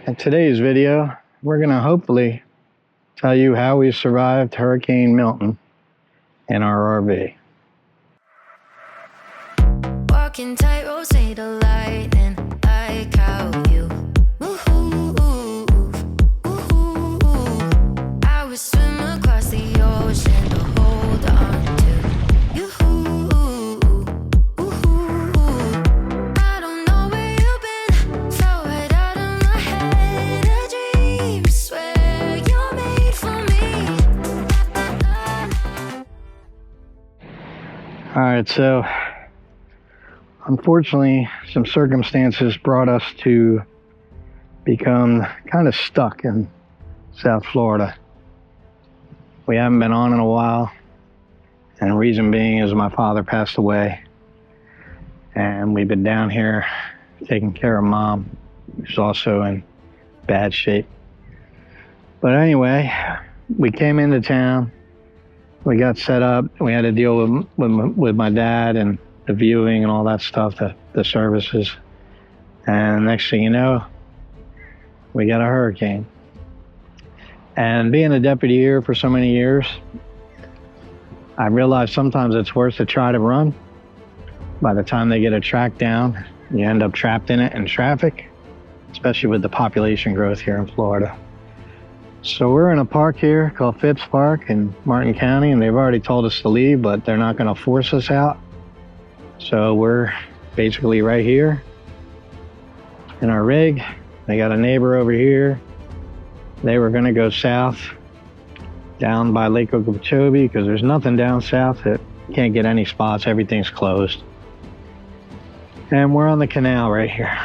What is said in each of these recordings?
In today's video, we're going to hopefully tell you how we survived Hurricane Milton in our RV. Walking tightrope, say the lightning, like how you move. I would swim across the ocean to hold on to you. I don't know where you've been, fell right out of my head. A dream, swear you're made for me. Alright, so unfortunately, some circumstances brought us to become kind of stuck in South Florida. We haven't been on in a while, and the reason being is my father passed away, and we've been down here taking care of Mom, who's also in bad shape. But anyway, we came into town, we got set up, we had to deal with my dad and the viewing and all that stuff, the services. And next thing you know, we got a hurricane. And being a deputy here for so many years, I realized sometimes it's worse to try to run. By the time they get a track down, you end up trapped in it in traffic, especially with the population growth here in Florida. So we're in a park here called Phipps Park in Martin County, and they've already told us to leave, but they're not going to force us out. So we're basically right here in our rig. They got a neighbor over here. They were going to go south down by Lake Okeechobee because there's nothing down south. That can't get any spots. Everything's closed. And we're on the canal right here.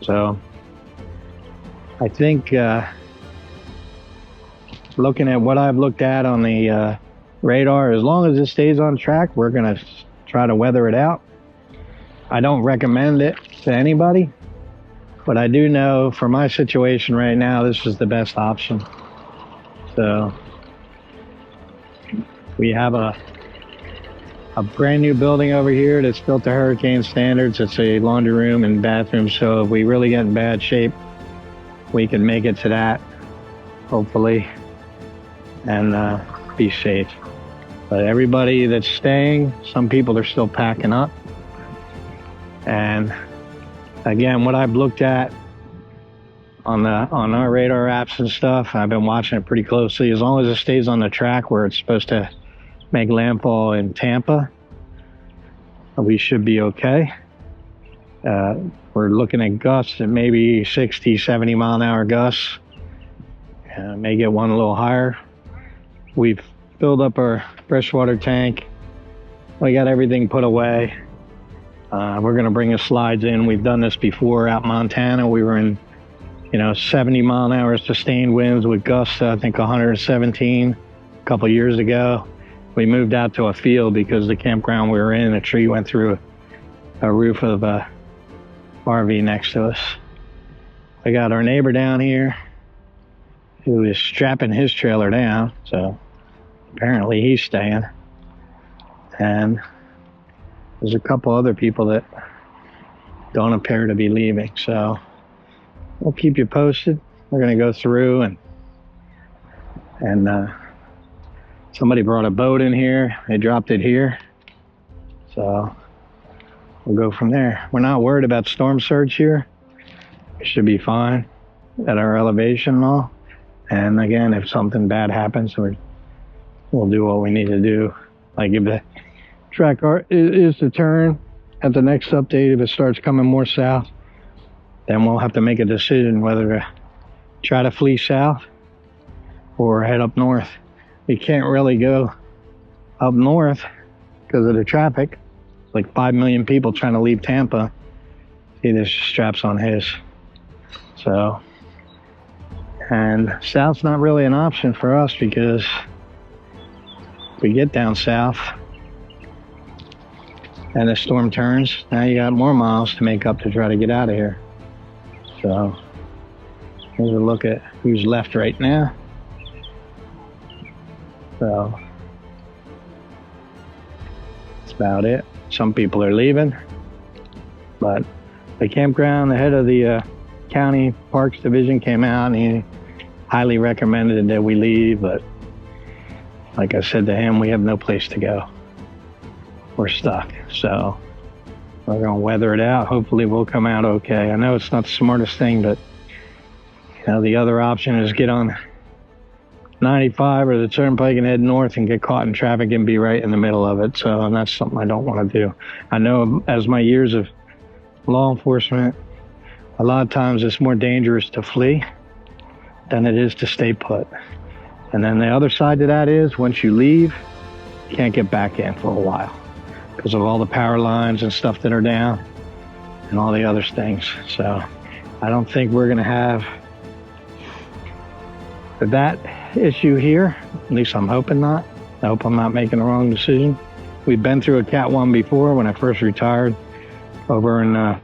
So I think looking at what I've looked at on the radar, as long as it stays on track, we're going to try to weather it out. I don't recommend it to anybody, but I do know for my situation right now, this is the best option. So we have a brand new building over here that's built to hurricane standards. It's a laundry room and bathroom, so if we really get in bad shape, we can make it to that, hopefully, and be safe. But everybody that's staying, some people are still packing up. And again, what I've looked at on our radar apps and stuff, I've been watching it pretty closely. As long as it stays on the track where it's supposed to make landfall in Tampa, we should be okay. We're looking at gusts at maybe 60, 70 mile an hour gusts. May get one a little higher. We've filled up our freshwater tank. We got everything put away. We're going to bring the slides in. We've done this before out in Montana. We were in, 70 mile an hour sustained winds with gusts, I think 117 a couple years ago. We moved out to a field because the campground we were in, a tree went through a roof of a RV next to us. I got our neighbor down here who is strapping his trailer down, so apparently he's staying. And there's a couple other people that don't appear to be leaving, so we'll keep you posted. We're going to go through and somebody brought a boat in here. They dropped it here, so we'll go from there. We're not worried about storm surge here. We should be fine at our elevation and all. And again, if something bad happens, we'll do what we need to do. Like if the track is to turn at the next update, if it starts coming more south, then we'll have to make a decision whether to try to flee south or head up north. We can't really go up north because of the traffic. It's like 5 million people trying to leave Tampa. See, there's straps on his. So, and south's not really an option for us because if we get down south and the storm turns, now you got more miles to make up to try to get out of here. So here's a look at who's left right now. So that's about it. Some people are leaving, but the campground, the head of the County Parks Division came out and he highly recommended that we leave, but like I said to him, we have no place to go. We're stuck. So we're going to weather it out. Hopefully we'll come out okay. I know it's not the smartest thing, but you know, the other option is get on 95 or the turnpike and head north and get caught in traffic and be right in the middle of it. So, and that's something I don't want to do. I know as my years of law enforcement, a lot of times it's more dangerous to flee than it is to stay put. And then the other side to that is once you leave, you can't get back in for a while because of all the power lines and stuff that are down and all the other things. So I don't think we're going to have that issue here. At least I'm hoping not. I hope I'm not making the wrong decision. We've been through a Cat 1 before when I first retired over in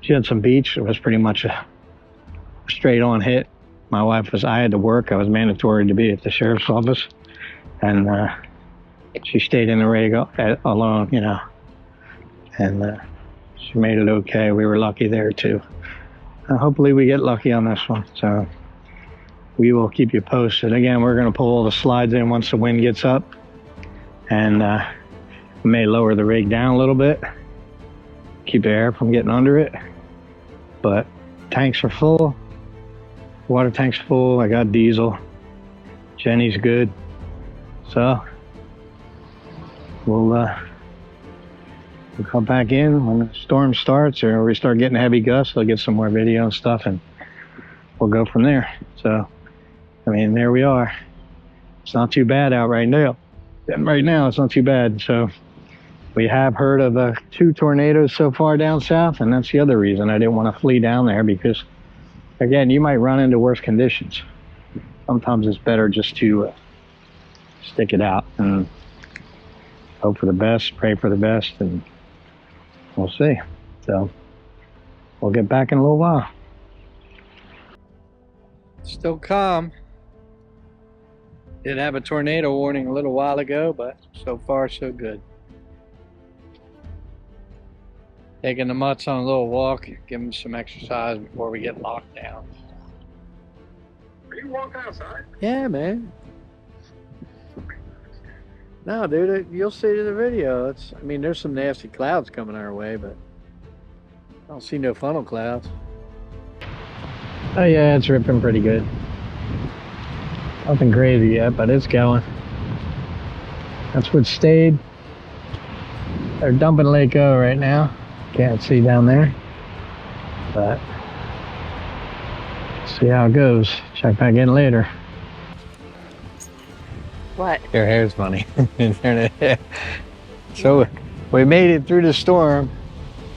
Jensen Beach. It was pretty much a straight on hit. My wife I had to work. I was mandatory to be at the sheriff's office. And she stayed in the rig alone, you know. And she made it okay. We were lucky there too. Hopefully we get lucky on this one. So we will keep you posted. Again, we're going to pull all the slides in once the wind gets up. And we may lower the rig down a little bit. Keep the air from getting under it. But tanks are full. Water tank's full. I got diesel. Jenny's good. So we'll come back in when the storm starts or we start getting heavy gusts. I'll get some more video and stuff and we'll go from there. So, I mean, there we are. It's not too bad out right now. And right now, it's not too bad. So we have heard of 2 tornadoes so far down south, and that's the other reason I didn't want to flee down there because, again, you might run into worse conditions. Sometimes it's better just to stick it out and hope for the best, pray for the best, and we'll see. So we'll get back in a little while. Still calm. Did have a tornado warning a little while ago, but so far so good. Taking the mutts on a little walk, give them some exercise before we get locked down. Are you walking outside? Yeah, man. No, dude, you'll see it in the video. I mean, there's some nasty clouds coming our way, but I don't see no funnel clouds. Oh yeah, it's ripping pretty good. Nothing crazy yet, but it's going. That's what stayed. They're dumping Lake O right now. Can't see down there, but see how it goes. Check back in later. What? Your hair's funny. So we made it through the storm.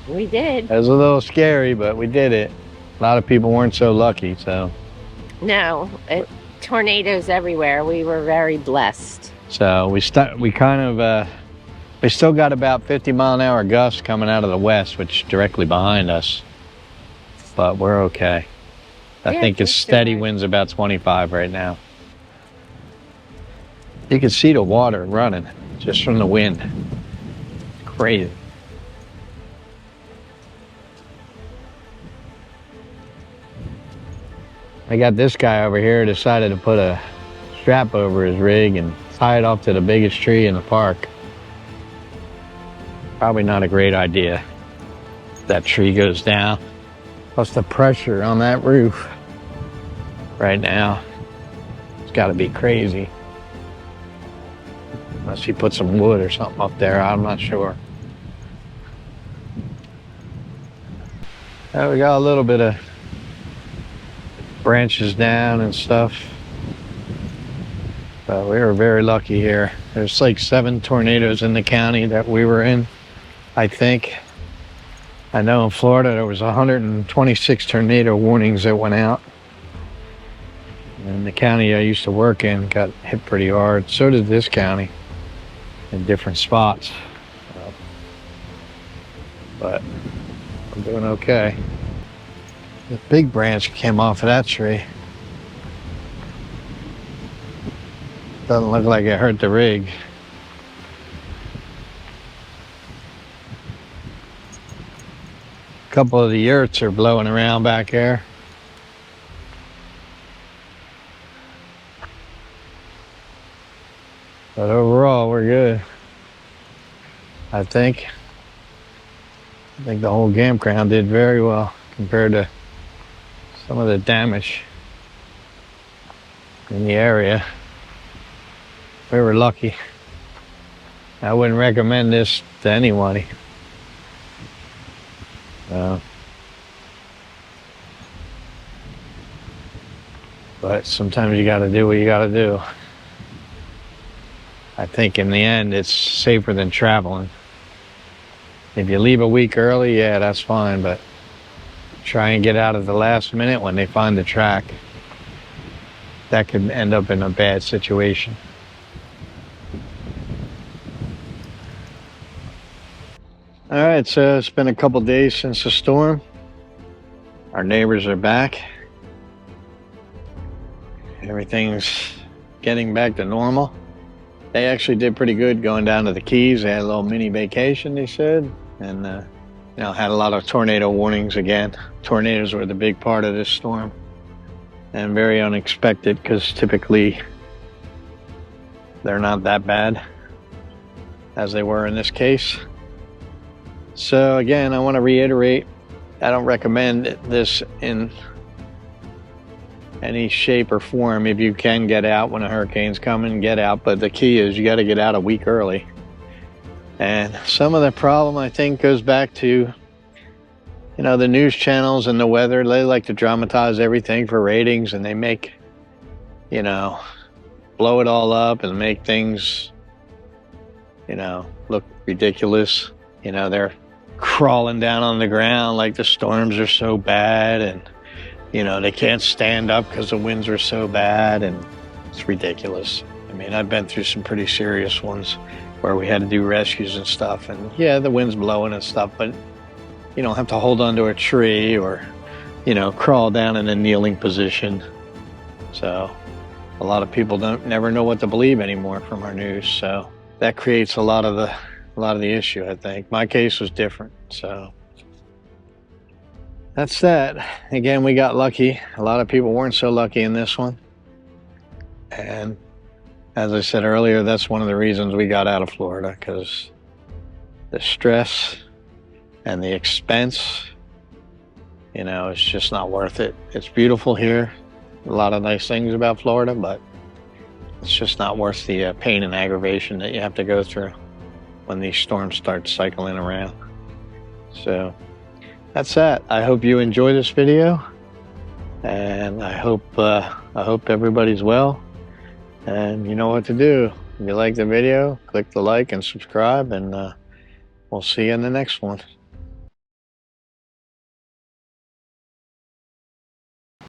We did. It was a little scary, but we did it. A lot of people weren't so lucky, so. No, tornadoes everywhere. We were very blessed. So we still got about 50-mile-an-hour gusts coming out of the west, which is directly behind us. But we're okay. I think it's steady winds about 25 right now. You can see the water running just from the wind. Crazy. I got this guy over here decided to put a strap over his rig and tie it off to the biggest tree in the park. Probably not a great idea. That tree goes down. Plus the pressure on that roof right now, it's got to be crazy. Unless he put some wood or something up there, I'm not sure. Now we got a little bit of branches down and stuff. But we were very lucky here. There's like 7 tornadoes in the county that we were in, I think. I know in Florida there was 126 tornado warnings that went out. And the county I used to work in got hit pretty hard. So did this county in different spots. But I'm doing okay. The big branch came off of that tree. Doesn't look like it hurt the rig. couple of the yurts are blowing around back there. But overall, we're good. I think the whole campground did very well compared to some of the damage in the area. We were lucky. I wouldn't recommend this to anybody. But sometimes you gotta do what you gotta do. I think in the end, it's safer than traveling. If you leave a week early, yeah, that's fine, but try and get out at the last minute when they find the track. That could end up in a bad situation. All right, so it's been a couple days since the storm. Our neighbors are back. Everything's getting back to normal. They actually did pretty good going down to the Keys. They had a little mini vacation, they said, and had a lot of tornado warnings again. Tornadoes were the big part of this storm, and very unexpected because typically they're not that bad as they were in this case. So again, I want to reiterate, I don't recommend this in any shape or form. If you can get out when a hurricane's coming, get out, but the key is you got to get out a week early. And some of the problem, I think, goes back to the news channels and the weather. They like to dramatize everything for ratings, and they make blow it all up and make things look ridiculous. They're crawling down on the ground like the storms are so bad, and they can't stand up because the winds are so bad, and it's ridiculous. I mean, I've been through some pretty serious ones where we had to do rescues and stuff, and yeah, the wind's blowing and stuff, but you don't have to hold onto a tree or crawl down in a kneeling position. So a lot of people never know what to believe anymore from our news, so that creates a lot of the issue. I think my case was different, so that's that. Again, we got lucky. A lot of people weren't so lucky in this one. And as I said earlier, that's one of the reasons we got out of Florida, because the stress and the expense, it's just not worth it. It's beautiful here. A lot of nice things about Florida, but it's just not worth the pain and aggravation that you have to go through when these storms start cycling around. So that's that. I hope you enjoy this video, and I hope everybody's well, and you know what to do. If you like the video, click the like and subscribe, and we'll see you in the next one.